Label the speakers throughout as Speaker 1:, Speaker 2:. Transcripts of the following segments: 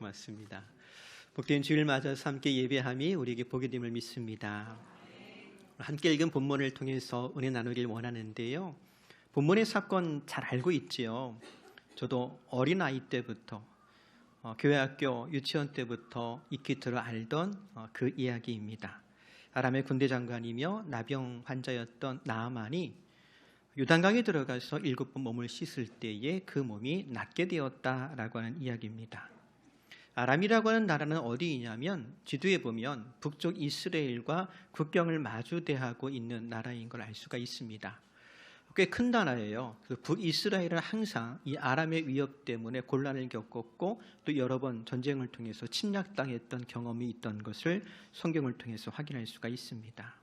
Speaker 1: 고맙습니다. 복된 주일 맞아서 함께 예배함이 우리에게 복이 됨을 믿습니다. 함께 읽은 본문을 통해서 은혜 나누길 원하는데요. 본문의 사건 잘 알고 있지요. 저도 어린아이 때부터 교회 학교 유치원 때부터 익히 들어 알던 그 이야기입니다. 아람의 군대 장관이며 나병 환자였던 나아만이 요단강에 들어가서 7번 몸을 씻을 때에 그 몸이 낫게 되었다라고 하는 이야기입니다. 아람이라고 하는 나라는 어디이냐면 지도에 보면 북쪽 이스라엘과 국경을 마주대하고 있는 나라인 걸 알 수가 있습니다. 꽤 큰 나라예요. 북이스라엘은 항상 이 아람의 위협 때문에 곤란을 겪었고 또 여러 번 전쟁을 통해서 침략당했던 경험이 있던 것을 성경을 통해서 확인할 수가 있습니다.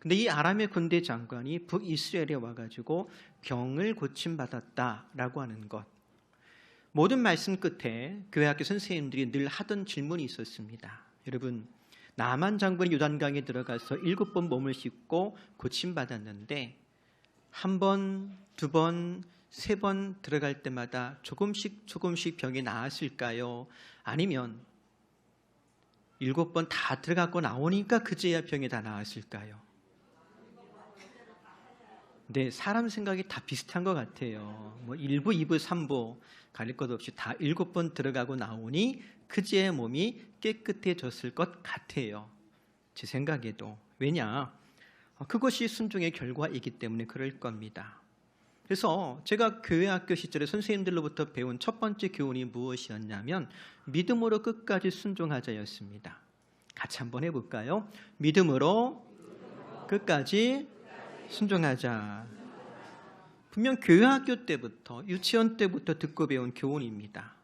Speaker 1: 근데 이 아람의 군대 장관이 북이스라엘에 와가지고 병을 고침받았다라고 하는 것, 모든 말씀 끝에 교회 학교 선생님들이 늘 하던 질문이 있었습니다. 여러분, 나만 장군이 요단강에 들어가서 7번 몸을 씻고 고침받았는데 한 번, 두 번, 세 번 들어갈 때마다 조금씩 병이 나았을까요? 아니면 7번 다 들어가고 나오니까 그제야 병이 다 나았을까요? 네, 사람 생각이 다 비슷한 것 같아요. 1부, 2부, 3부 가릴 것 없이 다 7번 들어가고 나오니 그제야 몸이 깨끗해졌을 것 같아요. 제 생각에도. 왜냐? 그것이 순종의 결과이기 때문에 그럴 겁니다. 그래서 제가 교회 학교 시절에 선생님들로부터 배운 첫 번째 교훈이 무엇이었냐면 믿음으로 끝까지 순종하자였습니다. 같이 한번 해볼까요? 믿음으로 끝까지 순종하자. 분명 교회 학교 때부터 유치원 때부터 듣고 배운 교훈입니다.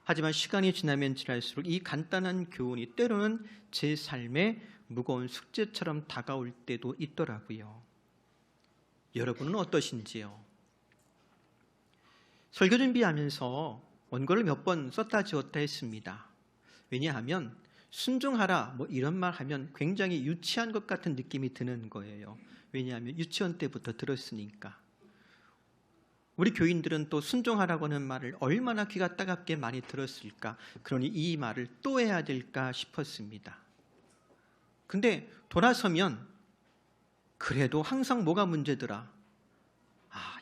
Speaker 1: 하지만 시간이 지나면 지날수록 이 간단한 교훈이 때로는 제 삶에 무거운 숙제처럼 다가올 때도 있더라고요. 여러분은 어떠신지요? 설교 준비하면서 원고를 몇 번 썼다 지웠다 했습니다. 왜냐하면 순종하라 이런 말 하면 굉장히 유치한 것 같은 느낌이 드는 거예요. 왜냐하면 유치원 때부터 들었으니까. 우리 교인들은 또 순종하라고 하는 말을 얼마나 귀가 따갑게 많이 들었을까. 그러니 이 말을 또 해야 될까 싶었습니다. 근데 돌아서면 그래도 항상 뭐가 문제더라.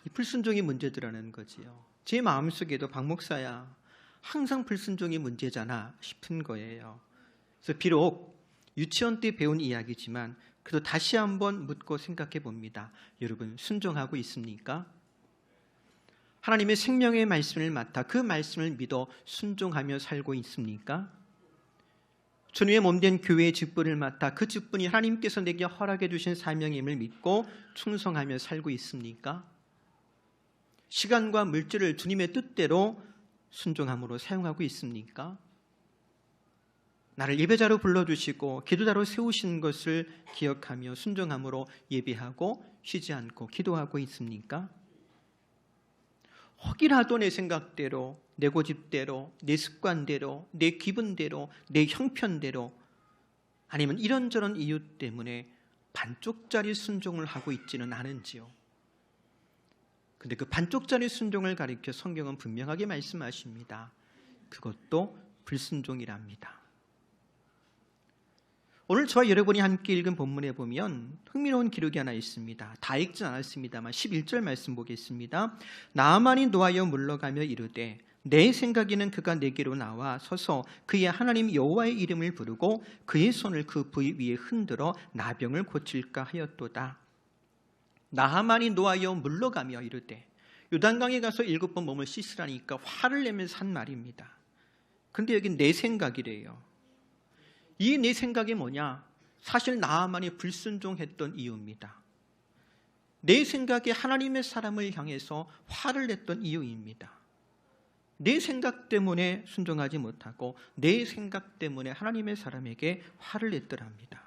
Speaker 1: 이 불순종이 문제더라는 거지요. 제 마음속에도 박 목사야, 항상 불순종이 문제잖아 싶은 거예요. 그래서 비록 유치원 때 배운 이야기지만 그래도 다시 한번 묻고 생각해 봅니다. 여러분, 순종하고 있습니까? 하나님의 생명의 말씀을 맡아 그 말씀을 믿어 순종하며 살고 있습니까? 주님의 몸된 교회의 직분을 맡아 그 직분이 하나님께서 내게 허락해 주신 사명임을 믿고 충성하며 살고 있습니까? 시간과 물질을 주님의 뜻대로 순종함으로 사용하고 있습니까? 나를 예배자로 불러주시고 기도자로 세우신 것을 기억하며 순종함으로 예배하고 쉬지 않고 기도하고 있습니까? 혹이라도 내 생각대로, 내 고집대로, 내 습관대로, 내 기분대로, 내 형편대로 아니면 이런저런 이유 때문에 반쪽짜리 순종을 하고 있지는 않은지요. 근데 그 반쪽짜리 순종을 가리켜 성경은 분명하게 말씀하십니다. 그것도 불순종이랍니다. 오늘 저와 여러분이 함께 읽은 본문에 보면 흥미로운 기록이 하나 있습니다. 다 읽진 않았습니다만 11절 말씀 보겠습니다. 나아만이 노하여 물러가며 이르되 내 생각에는 그가 내게로 나와 서서 그의 하나님 여호와의 이름을 부르고 그의 손을 그 부위 위에 흔들어 나병을 고칠까 하였도다. 나아만이 노하여 물러가며 이르되, 요단강에 가서 7번 몸을 씻으라니까 화를 내면서 한 말입니다. 근데 여기 내 생각이래요. 이 내 생각이 뭐냐? 사실 나아만이 불순종했던 이유입니다. 내 생각에 하나님의 사람을 향해서 화를 냈던 이유입니다. 내 생각 때문에 순종하지 못하고 내 생각 때문에 하나님의 사람에게 화를 냈더랍니다.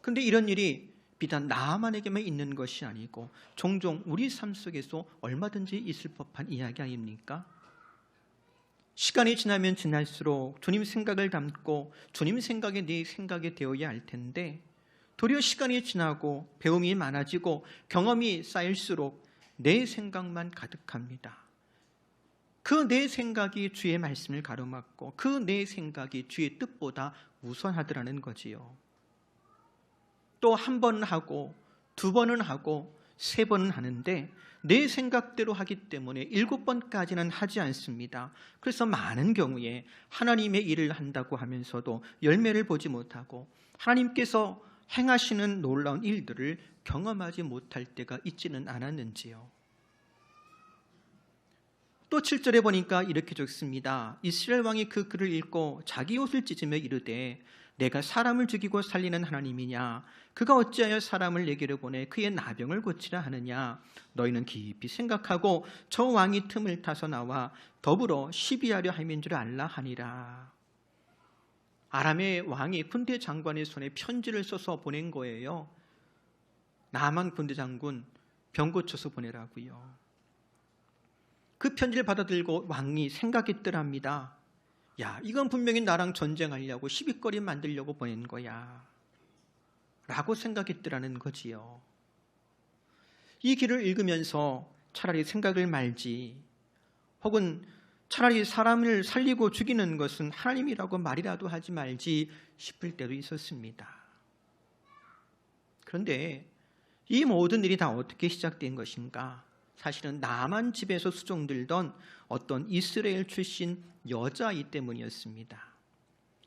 Speaker 1: 그런데 이런 일이 비단 나아만에게만 있는 것이 아니고 종종 우리 삶 속에서 얼마든지 있을 법한 이야기 아닙니까? 시간이 지나면 지날수록 주님 생각을 담고 주님 생각이 네 생각이 되어야 할 텐데 도리어 시간이 지나고 배움이 많아지고 경험이 쌓일수록 내 생각만 가득합니다. 그 내 생각이 주의 말씀을 가로막고 그 내 생각이 주의 뜻보다 우선하더라는 거지요. 또 한 번 하고 두 번은 하고 세 번은 하는데 내 생각대로 하기 때문에 7번까지는 하지 않습니다. 그래서 많은 경우에 하나님의 일을 한다고 하면서도 열매를 보지 못하고 하나님께서 행하시는 놀라운 일들을 경험하지 못할 때가 있지는 않았는지요. 또 7절에 보니까 이렇게 적습니다. 이스라엘 왕이 그 글을 읽고 자기 옷을 찢으며 이르되 내가 사람을 죽이고 살리는 하나님이냐? 그가 어찌하여 사람을 내게로 보내 그의 나병을 고치라 하느냐? 너희는 깊이 생각하고 저 왕이 틈을 타서 나와 더불어 시비하려 함인 줄 알라 하니라. 아람의 왕이 군대 장관의 손에 편지를 써서 보낸 거예요. 나만 군대 장군 병 고쳐서 보내라고요. 그 편지를 받아들고 왕이 생각했더랍니다. 야, 이건 분명히 나랑 전쟁하려고 시비거리 만들려고 보낸 거야 라고 생각했더라는 거지요. 이 길을 읽으면서 차라리 생각을 말지, 혹은 차라리 사람을 살리고 죽이는 것은 하나님이라고 말이라도 하지 말지 싶을 때도 있었습니다. 그런데 이 모든 일이 다 어떻게 시작된 것인가? 사실은 나만 집에서 수종들던 어떤 이스라엘 출신 여자이 때문이었습니다.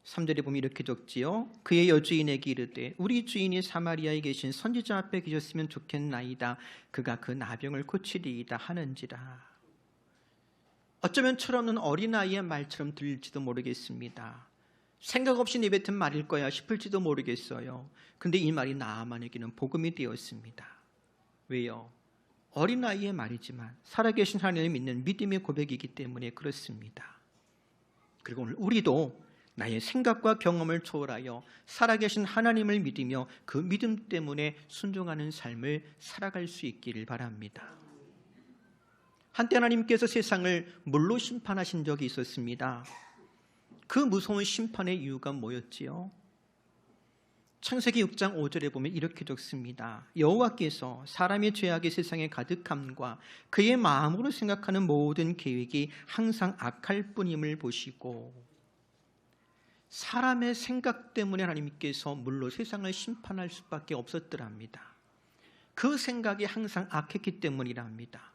Speaker 1: 3절에 보면 이렇게 적지요. 그의 여주인에게 이르되 우리 주인이 사마리아에 계신 선지자 앞에 계셨으면 좋겠나이다. 그가 그 나병을 고치리이다 하는지라. 어쩌면 철없는 어린아이의 말처럼 들릴지도 모르겠습니다. 생각 없이 내뱉은 말일 거야 싶을지도 모르겠어요. 근데 이 말이 나아만에게는 복음이 되었습니다. 왜요? 어린아이의 말이지만 살아계신 하나님을 믿는 믿음의 고백이기 때문에 그렇습니다. 그리고 오늘 우리도 나의 생각과 경험을 초월하여 살아계신 하나님을 믿으며 그 믿음 때문에 순종하는 삶을 살아갈 수 있기를 바랍니다. 한때 하나님께서 세상을 물로 심판하신 적이 있었습니다. 그 무서운 심판의 이유가 뭐였지요? 창세기 6장 5절에 보면 이렇게 적습니다. 여호와께서 사람의 죄악이 세상에 가득함과 그의 마음으로 생각하는 모든 계획이 항상 악할 뿐임을 보시고, 사람의 생각 때문에 하나님께서 물로 세상을 심판할 수밖에 없었더랍니다. 그 생각이 항상 악했기 때문이랍니다.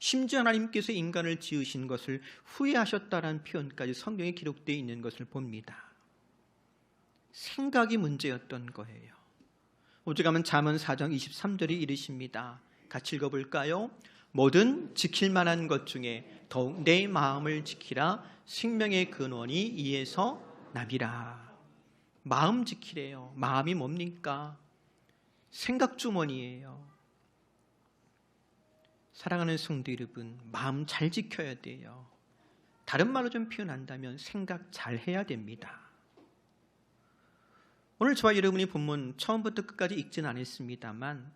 Speaker 1: 심지어 하나님께서 인간을 지으신 것을 후회하셨다라는 표현까지 성경에 기록되어 있는 것을 봅니다. 생각이 문제였던 거예요. 오죽하면 잠언 4장 23절이 이르십니다. 같이 읽어볼까요? 뭐든 지킬 만한 것 중에 더욱 내 마음을 지키라. 생명의 근원이 이에서 나비라. 마음 지키래요. 마음이 뭡니까? 생각 주머니예요. 사랑하는 성도 여러분, 마음 잘 지켜야 돼요. 다른 말로 좀 표현한다면 생각 잘 해야 됩니다. 오늘 저와 여러분이 본문 처음부터 끝까지 읽지는 않았습니다만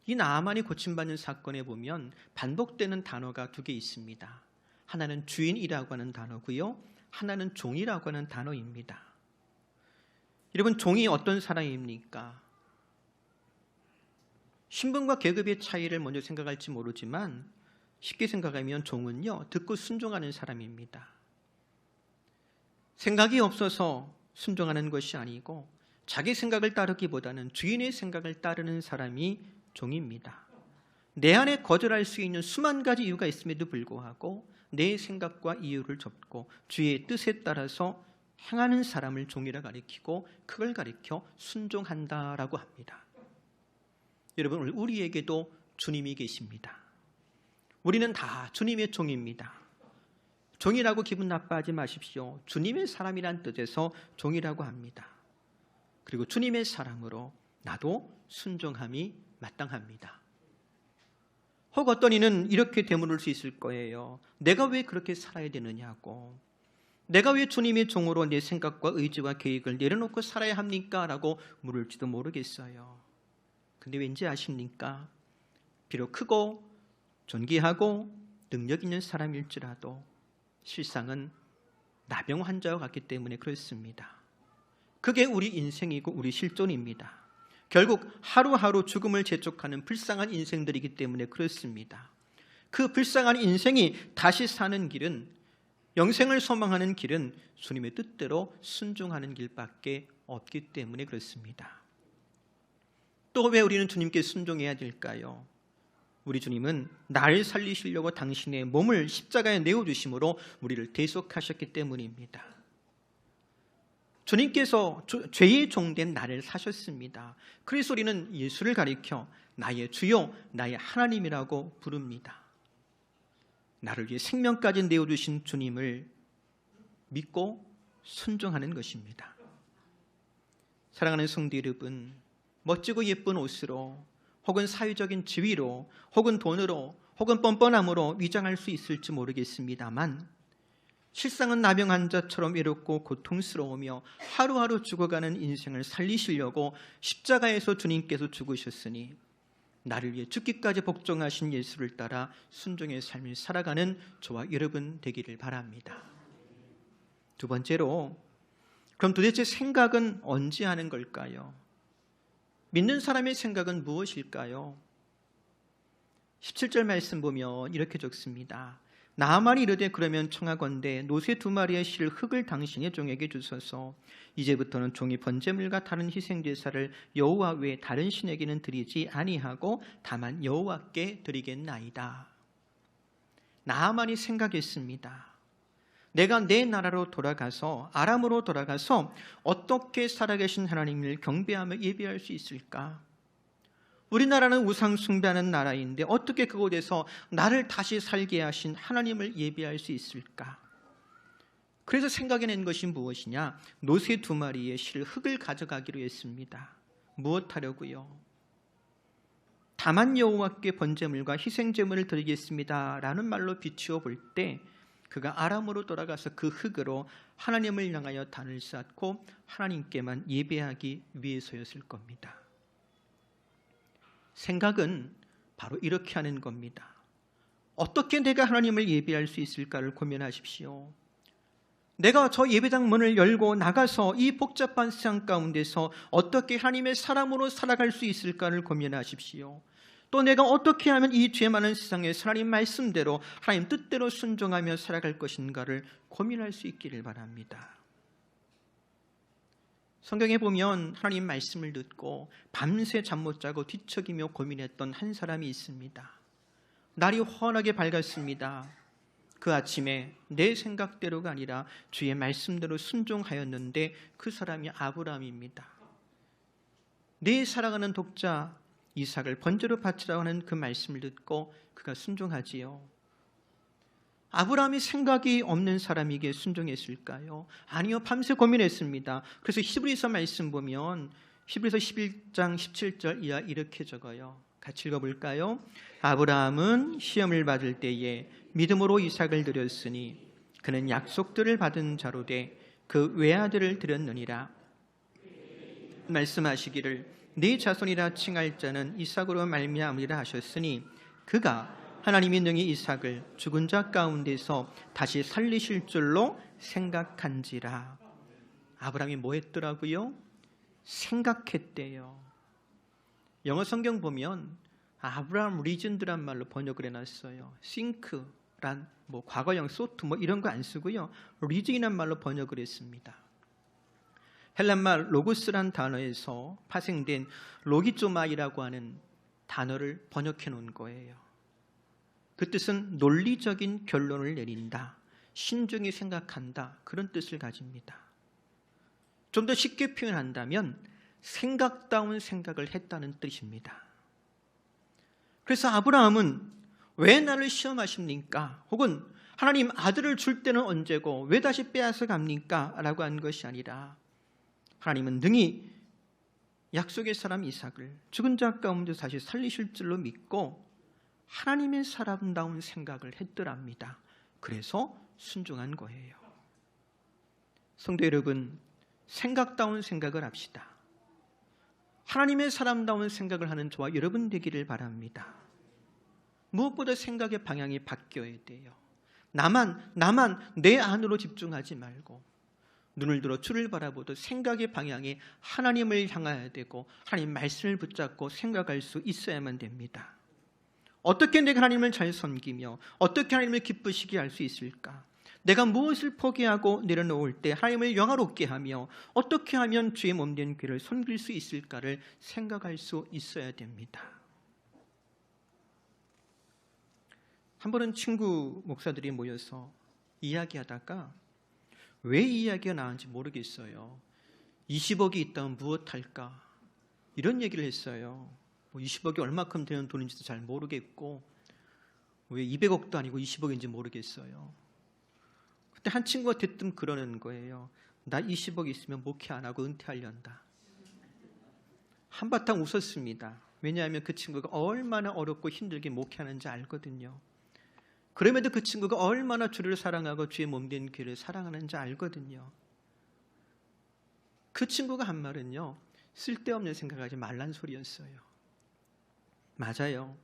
Speaker 1: 이 나아만이 고침받는 사건에 보면 반복되는 단어가 2개 있습니다. 하나는 주인이라고 하는 단어고요, 하나는 종이라고 하는 단어입니다. 여러분, 종이 어떤 사람입니까? 신분과 계급의 차이를 먼저 생각할지 모르지만 쉽게 생각하면 종은요, 듣고 순종하는 사람입니다. 생각이 없어서 순종하는 것이 아니고 자기 생각을 따르기보다는 주인의 생각을 따르는 사람이 종입니다. 내 안에 거절할 수 있는 수만 가지 이유가 있음에도 불구하고 내 생각과 이유를 접고 주의 뜻에 따라서 행하는 사람을 종이라 가리키고 그걸 가리켜 순종한다라고 합니다. 여러분, 우리에게도 주님이 계십니다. 우리는 다 주님의 종입니다. 종이라고 기분 나빠하지 마십시오. 주님의 사람이란 뜻에서 종이라고 합니다. 그리고 주님의 사람으로 나도 순종함이 마땅합니다. 혹 어떤 이는 이렇게 되물을 수 있을 거예요. 내가 왜 그렇게 살아야 되느냐고, 내가 왜 주님의 종으로 내 생각과 의지와 계획을 내려놓고 살아야 합니까? 라고 물을지도 모르겠어요. 근데 왠지 아십니까? 비록 크고 존귀하고 능력 있는 사람일지라도 실상은 나병 환자와 같기 때문에 그렇습니다. 그게 우리 인생이고 우리 실존입니다. 결국 하루하루 죽음을 재촉하는 불쌍한 인생들이기 때문에 그렇습니다. 그 불쌍한 인생이 다시 사는 길은 영생을 소망하는 길은 주님의 뜻대로 순종하는 길밖에 없기 때문에 그렇습니다. 또 왜 우리는 주님께 순종해야 될까요? 우리 주님은 나를 살리시려고 당신의 몸을 십자가에 내어주심으로 우리를 대속하셨기 때문입니다. 주님께서 죄의 종된 나를 사셨습니다. 그래서 우리는 예수를 가리켜 나의 주요, 나의 하나님이라고 부릅니다. 나를 위해 생명까지 내어주신 주님을 믿고 순종하는 것입니다. 사랑하는 성도 여러분, 멋지고 예쁜 옷으로 혹은 사회적인 지위로 혹은 돈으로 혹은 뻔뻔함으로 위장할 수 있을지 모르겠습니다만 실상은 나병 환자처럼 외롭고 고통스러우며 하루하루 죽어가는 인생을 살리시려고 십자가에서 주님께서 죽으셨으니 나를 위해 죽기까지 복종하신 예수를 따라 순종의 삶을 살아가는 저와 여러분 되기를 바랍니다. 두 번째로, 그럼 도대체 생각은 언제 하는 걸까요? 믿는 사람의 생각은 무엇일까요? 17절 말씀 보면 이렇게 적습니다. 나아만이 이르되 그러면 청하건대 노새 2마리의 실 흙을 당신의 종에게 주소서. 이제부터는 종이 번제물과 다른 희생제사를 여호와 외에 다른 신에게는 드리지 아니하고 다만 여호와께 드리겠나이다. 나아만이 생각했습니다. 내가 내 나라로 돌아가서 아람으로 돌아가서 어떻게 살아계신 하나님을 경배하며 예배할 수 있을까? 우리나라는 우상 숭배하는 나라인데 어떻게 그곳에서 나를 다시 살게 하신 하나님을 예배할 수 있을까? 그래서 생각해낸 것이 무엇이냐? 노새 2마리의 실 흙을 가져가기로 했습니다. 무엇하려고요? 다만 여호와께 번제물과 희생제물을 드리겠습니다 라는 말로 비추어 볼 때 그가 아람으로 돌아가서 그 흙으로 하나님을 향하여 단을 쌓고 하나님께만 예배하기 위해서였을 겁니다. 생각은 바로 이렇게 하는 겁니다. 어떻게 내가 하나님을 예배할 수 있을까를 고민하십시오. 내가 저 예배당 문을 열고 나가서 이 복잡한 세상 가운데서 어떻게 하나님의 사람으로 살아갈 수 있을까를 고민하십시오. 또 내가 어떻게 하면 이 죄 많은 세상에서 하나님 말씀대로 하나님 뜻대로 순종하며 살아갈 것인가를 고민할 수 있기를 바랍니다. 성경에 보면 하나님 말씀을 듣고 밤새 잠 못 자고 뒤척이며 고민했던 한 사람이 있습니다. 날이 환하게 밝았습니다. 그 아침에 내 생각대로가 아니라 주의 말씀대로 순종하였는데 그 사람이 아브라함입니다. 내 사랑하는 독자 이삭을 번제로 바치라고 하는 그 말씀을 듣고 그가 순종하지요. 아브라함이 생각이 없는 사람에게 순종했을까요? 아니요, 밤새 고민했습니다. 그래서 히브리서 말씀 보면 히브리서 11장 17절 이하 이렇게 적어요. 같이 읽어볼까요? 아브라함은 시험을 받을 때에 믿음으로 이삭을 드렸으니 그는 약속들을 받은 자로 돼 그 외아들을 드렸느니라. 말씀하시기를 네 자손이라 칭할 자는 이삭으로 말미암으리라 하셨으니 그가 하나님이 능히 이삭을 죽은 자 가운데서 다시 살리실 줄로 생각한지라. 아브라함이 뭐 했더라고요? 생각했대요. 영어 성경 보면 아브라함 리즌드란 말로 번역을 해놨어요. think란 과거형 thought 이런 거 안 쓰고요. reason이란 말로 번역을 했습니다. 헬란말 로고스란 단어에서 파생된 로기조마이라고 하는 단어를 번역해 놓은 거예요. 그 뜻은 논리적인 결론을 내린다, 신중히 생각한다, 그런 뜻을 가집니다. 좀 더 쉽게 표현한다면 생각다운 생각을 했다는 뜻입니다. 그래서 아브라함은 왜 나를 시험하십니까? 혹은 하나님 아들을 줄 때는 언제고 왜 다시 빼앗아 갑니까? 라고 한 것이 아니라 하나님은 능히 약속의 사람 이삭을 죽은 자 가운데 다시 살리실 줄로 믿고 하나님의 사람다운 생각을 했더랍니다. 그래서 순종한 거예요. 성도 여러분, 생각다운 생각을 합시다. 하나님의 사람다운 생각을 하는 저와 여러분 되기를 바랍니다. 무엇보다 생각의 방향이 바뀌어야 돼요. 나만 내 안으로 집중하지 말고 눈을 들어 주를 바라보듯 생각의 방향이 하나님을 향해야 되고 하나님 말씀을 붙잡고 생각할 수 있어야만 됩니다. 어떻게 내가 하나님을 잘 섬기며 어떻게 하나님을 기쁘시게 할 수 있을까? 내가 무엇을 포기하고 내려놓을 때 하나님을 영화롭게 하며 어떻게 하면 주의 몸된 교회를 섬길 수 있을까를 생각할 수 있어야 됩니다. 한 번은 친구 목사들이 모여서 이야기하다가 왜 이야기가 나왔는지 모르겠어요. 20억이 있다면 무엇할까? 이런 얘기를 했어요. 20억이 얼마큼 되는 돈인지도 잘 모르겠고 왜 200억도 아니고 20억인지 모르겠어요. 그때 한 친구가 대뜸 그러는 거예요. 나 20억 있으면 목회 안 하고 은퇴하련다. 한바탕 웃었습니다. 왜냐하면 그 친구가 얼마나 어렵고 힘들게 목회하는지 알거든요. 그럼에도 그 친구가 얼마나 주를 사랑하고 주의 몸된 교회를 사랑하는지 알거든요. 그 친구가 한 말은요, 쓸데없는 생각하지 말란 소리였어요. 맞아요.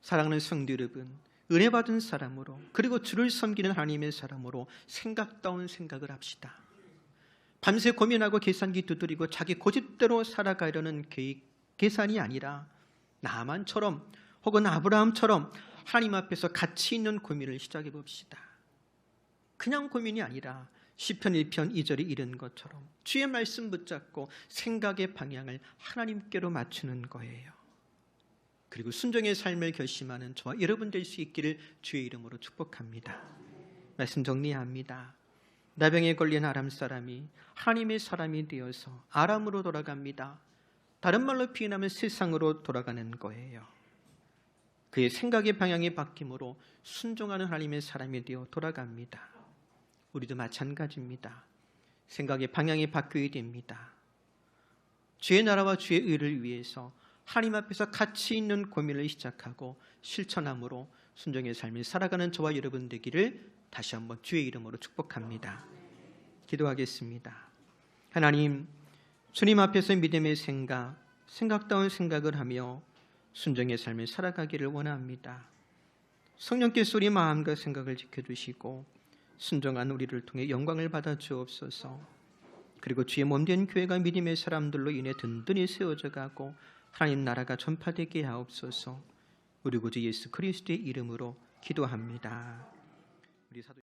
Speaker 1: 사랑하는 성도 여러분, 은혜 받은 사람으로 그리고 주를 섬기는 하나님의 사람으로 생각다운 생각을 합시다. 밤새 고민하고 계산기 두드리고 자기 고집대로 살아가려는 계산이 아니라 나만처럼 혹은 아브라함처럼 하나님 앞에서 가치 있는 고민을 시작해 봅시다. 그냥 고민이 아니라 시편 1편 2절에 이른 것처럼 주의 말씀 붙잡고 생각의 방향을 하나님께로 맞추는 거예요. 그리고 순종의 삶을 결심하는 저와 여러분 될 수 있기를 주의 이름으로 축복합니다. 말씀 정리합니다. 나병에 걸린 아람 사람이 하나님의 사람이 되어서 아람으로 돌아갑니다. 다른 말로 표현하면 세상으로 돌아가는 거예요. 그의 생각의 방향이 바뀜으로 순종하는 하나님의 사람이 되어 돌아갑니다. 우리도 마찬가지입니다. 생각의 방향이 바뀌어야 됩니다. 주의 나라와 주의 의를 위해서 하나님 앞에서 가치 있는 고민을 시작하고 실천함으로 순종의 삶을 살아가는 저와 여러분 되기를 다시 한번 주의 이름으로 축복합니다. 기도하겠습니다. 하나님, 주님 앞에서 믿음의 생각다운 생각을 하며 순종의 삶을 살아가기를 원합니다. 성령께서 우리 마음과 생각을 지켜주시고 순종한 우리를 통해 영광을 받아 주옵소서. 그리고 주의 몸된 교회가 믿음의 사람들로 인해 든든히 세워져 가고 하나님 나라가 전파되게 하옵소서. 우리 구주 예수 그리스도의 이름으로 기도합니다. 우리 사도